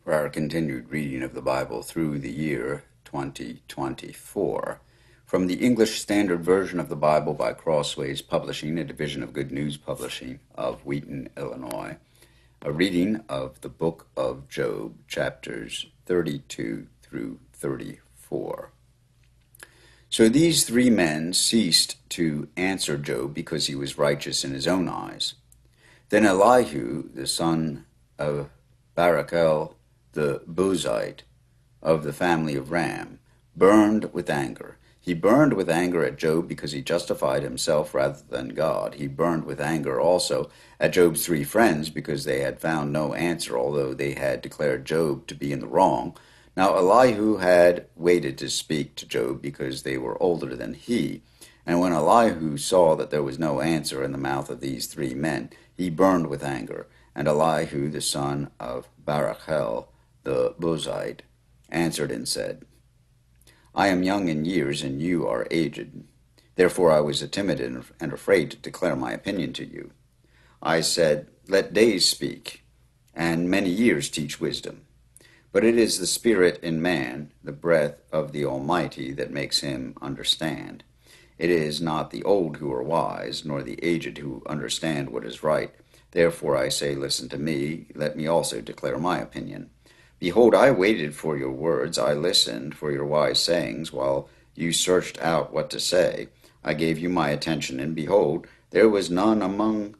for our continued reading of the Bible through the year 2024. From the English Standard Version of the Bible by Crossways Publishing, a division of Good News Publishing of Wheaton, Illinois. A reading of the book of Job, chapters 32 through 34. So these three men ceased to answer Job because he was righteous in his own eyes. Then Elihu, the son of Barachel the Buzite, of the family of Ram, burned with anger. He burned with anger at Job because he justified himself rather than God. He burned with anger also at Job's three friends because they had found no answer, although they had declared Job to be in the wrong. Now Elihu had waited to speak to Job because they were older than he. And when Elihu saw that there was no answer in the mouth of these three men, he burned with anger. And Elihu, the son of Barachel the Buzite, answered and said, I am young in years, and you are aged. Therefore I was timid and afraid to declare my opinion to you. I said, Let days speak, and many years teach wisdom. But it is the spirit in man, the breath of the Almighty, that makes him understand. It is not the old who are wise, nor the aged who understand what is right. Therefore I say, Listen to me, let me also declare my opinion. Behold, I waited for your words, I listened for your wise sayings, while you searched out what to say. I gave you my attention, and behold, there was none among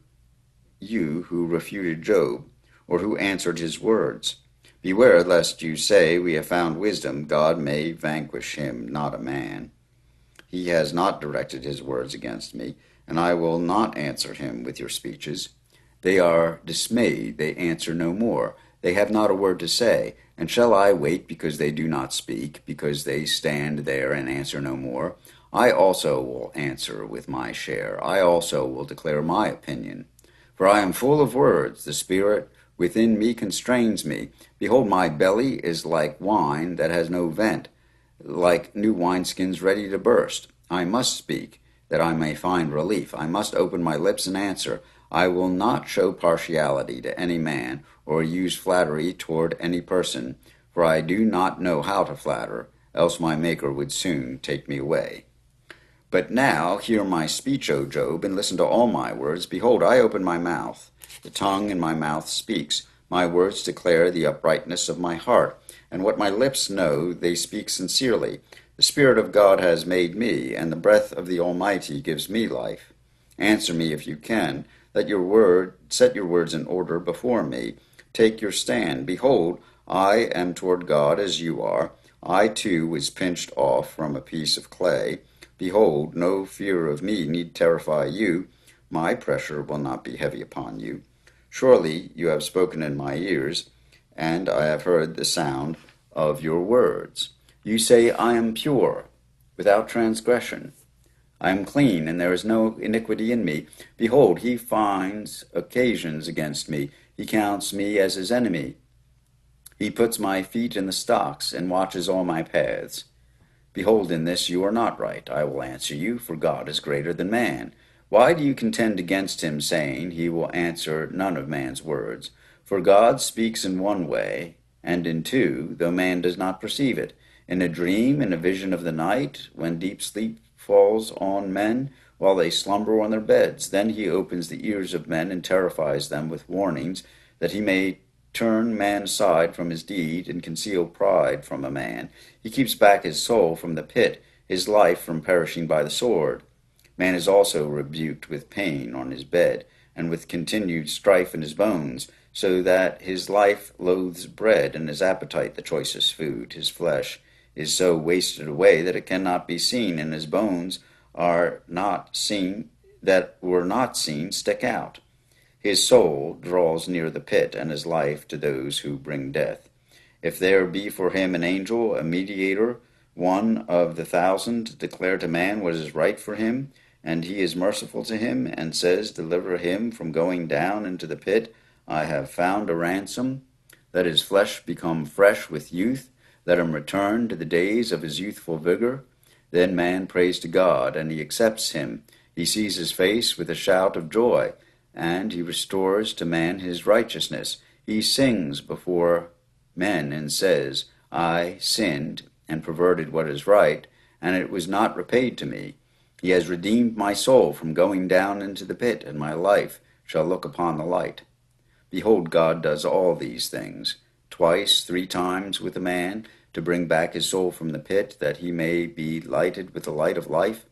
you who refuted Job, or who answered his words. Beware lest you say, We have found wisdom, God may vanquish him, not a man. He has not directed his words against me, and I will not answer him with your speeches. They are dismayed, they answer no more. They have not a word to say. And shall I wait because they do not speak, because they stand there and answer no more? I also will answer with my share. I also will declare my opinion. For I am full of words. The spirit within me constrains me. Behold, my belly is like wine that has no vent, like new wineskins ready to burst. I must speak, that I may find relief. I must open my lips and answer. I will not show partiality to any man, or use flattery toward any person, for I do not know how to flatter, else my Maker would soon take me away. But now hear my speech, O Job, and listen to all my words. Behold, I open my mouth. The tongue in my mouth speaks. My words declare the uprightness of my heart, and what my lips know, they speak sincerely. The Spirit of God has made me, and the breath of the Almighty gives me life. Answer me if you can. Set your words in order before me. Take your stand. Behold, I am toward God as you are. I too was pinched off from a piece of clay. Behold, no fear of me need terrify you. My pressure will not be heavy upon you. Surely you have spoken in my ears, and I have heard the sound of your words. You say, I am pure, without transgression. I am clean, and there is no iniquity in me. Behold, he finds occasions against me. He counts me as his enemy. He puts my feet in the stocks, and watches all my paths. Behold, in this you are not right. I will answer you, for God is greater than man. Why do you contend against him, saying, He will answer none of man's words? For God speaks in one way, and in two, though man does not perceive it. In a dream, in a vision of the night, when deep sleep falls on men while they slumber on their beds. Then he opens the ears of men and terrifies them with warnings, that he may turn man aside from his deed and conceal pride from a man. He keeps back his soul from the pit, his life from perishing by the sword. Man is also rebuked with pain on his bed, and with continued strife in his bones, so that his life loathes bread, and his appetite the choicest food. His flesh is so wasted away that it cannot be seen, and his bones are not seen that were not seen stick out. His soul draws near the pit, and his life to those who bring death. If there be for him an angel, a mediator, one of the 1,000, to declare to man what is right for him, and he is merciful to him, and says, Deliver him from going down into the pit, I have found a ransom. Let his flesh become fresh with youth, let him return to the days of his youthful vigor. Then man prays to God, and he accepts him. He sees his face with a shout of joy, and he restores to man his righteousness. He sings before men and says, I sinned and perverted what is right, and it was not repaid to me. He has redeemed my soul from going down into the pit, and my life shall look upon the light. Behold, God does all these things, twice, 3 times with a man, to bring back his soul from the pit, that he may be lighted with the light of life.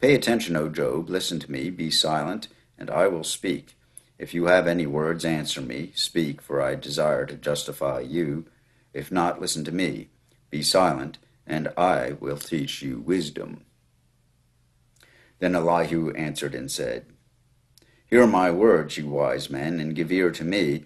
Pay attention, O Job, listen to me, be silent, and I will speak. If you have any words, answer me. Speak, for I desire to justify you. If not, listen to me. Be silent, and I will teach you wisdom. Then Elihu answered and said, Hear my words, you wise men, and give ear to me,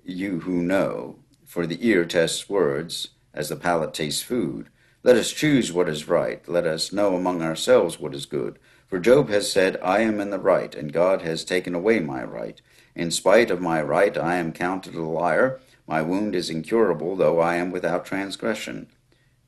you who know. For the ear tests words, as the palate tastes food. Let us choose what is right. Let us know among ourselves what is good. For Job has said, I am in the right, and God has taken away my right. In spite of my right, I am counted a liar. My wound is incurable, though I am without transgression.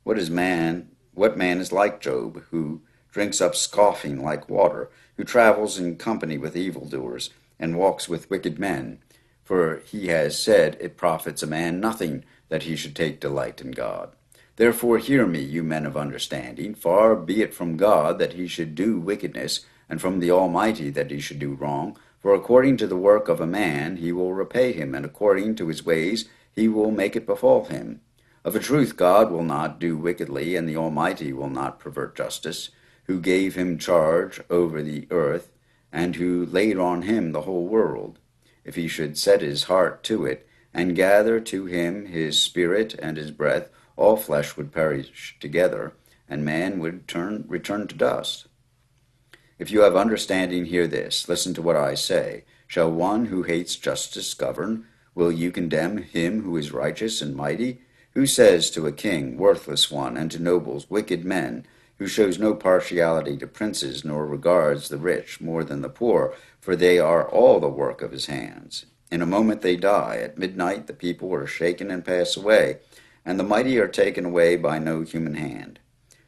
What man is like Job, who drinks up scoffing like water, who travels in company with evildoers, and walks with wicked men? For he has said, It profits a man nothing that he should take delight in God. Therefore hear me, you men of understanding. Far be it from God that he should do wickedness, and from the Almighty that he should do wrong. For according to the work of a man he will repay him, and according to his ways he will make it befall him. Of a truth God will not do wickedly, and the Almighty will not pervert justice, who gave him charge over the earth, and who laid on him the whole world. If he should set his heart to it, and gather to him his spirit and his breath, all flesh would perish together, and man would return to dust. If you have understanding, hear this. Listen to what I say. Shall one who hates justice govern? Will you condemn him who is righteous and mighty? Who says to a king, worthless one, and to nobles, wicked men, who shows no partiality to princes, nor regards the rich more than the poor, for they are all the work of his hands. In a moment they die. At midnight the people are shaken and pass away, and the mighty are taken away by no human hand.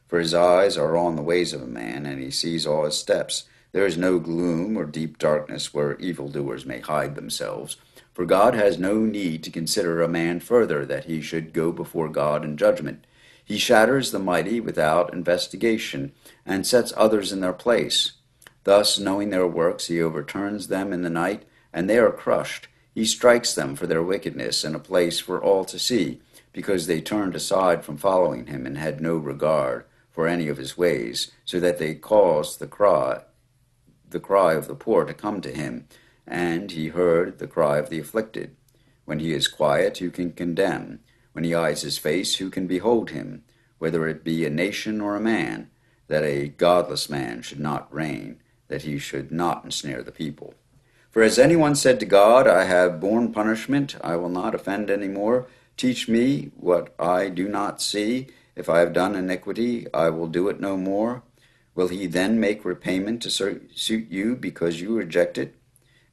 For his eyes are on the ways of a man, and he sees all his steps. There is no gloom or deep darkness where evildoers may hide themselves. For God has no need to consider a man further, that he should go before God in judgment. He shatters the mighty without investigation, and sets others in their place. Thus, knowing their works, he overturns them in the night, and they are crushed. He strikes them for their wickedness in a place for all to see, because they turned aside from following him, and had no regard for any of his ways, so that they caused the cry of the poor to come to him, and he heard the cry of the afflicted. When he is quiet, who can condemn? When he hides his face, who can behold him? Whether it be a nation or a man, that a godless man should not reign, that he should not ensnare the people. For has anyone said to God, I have borne punishment, I will not offend any more? Teach me what I do not see. If I have done iniquity, I will do it no more. Will he then make repayment to suit you because you reject it?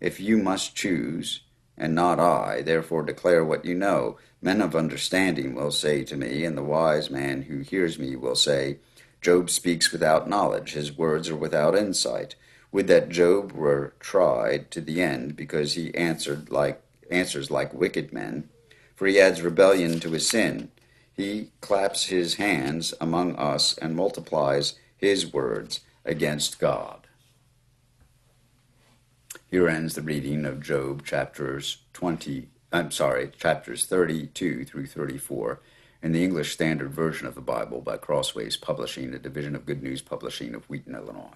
If you must choose, and not I, therefore declare what you know. Men of understanding will say to me, and the wise man who hears me will say, Job speaks without knowledge, his words are without insight. Would that Job were tried to the end, because he answers like wicked men. For he adds rebellion to his sin. He claps his hands among us and multiplies his words against God. Here ends the reading of Job, chapters 32 through 34, in the English Standard Version of the Bible by Crossways Publishing, a division of Good News Publishing of Wheaton, Illinois.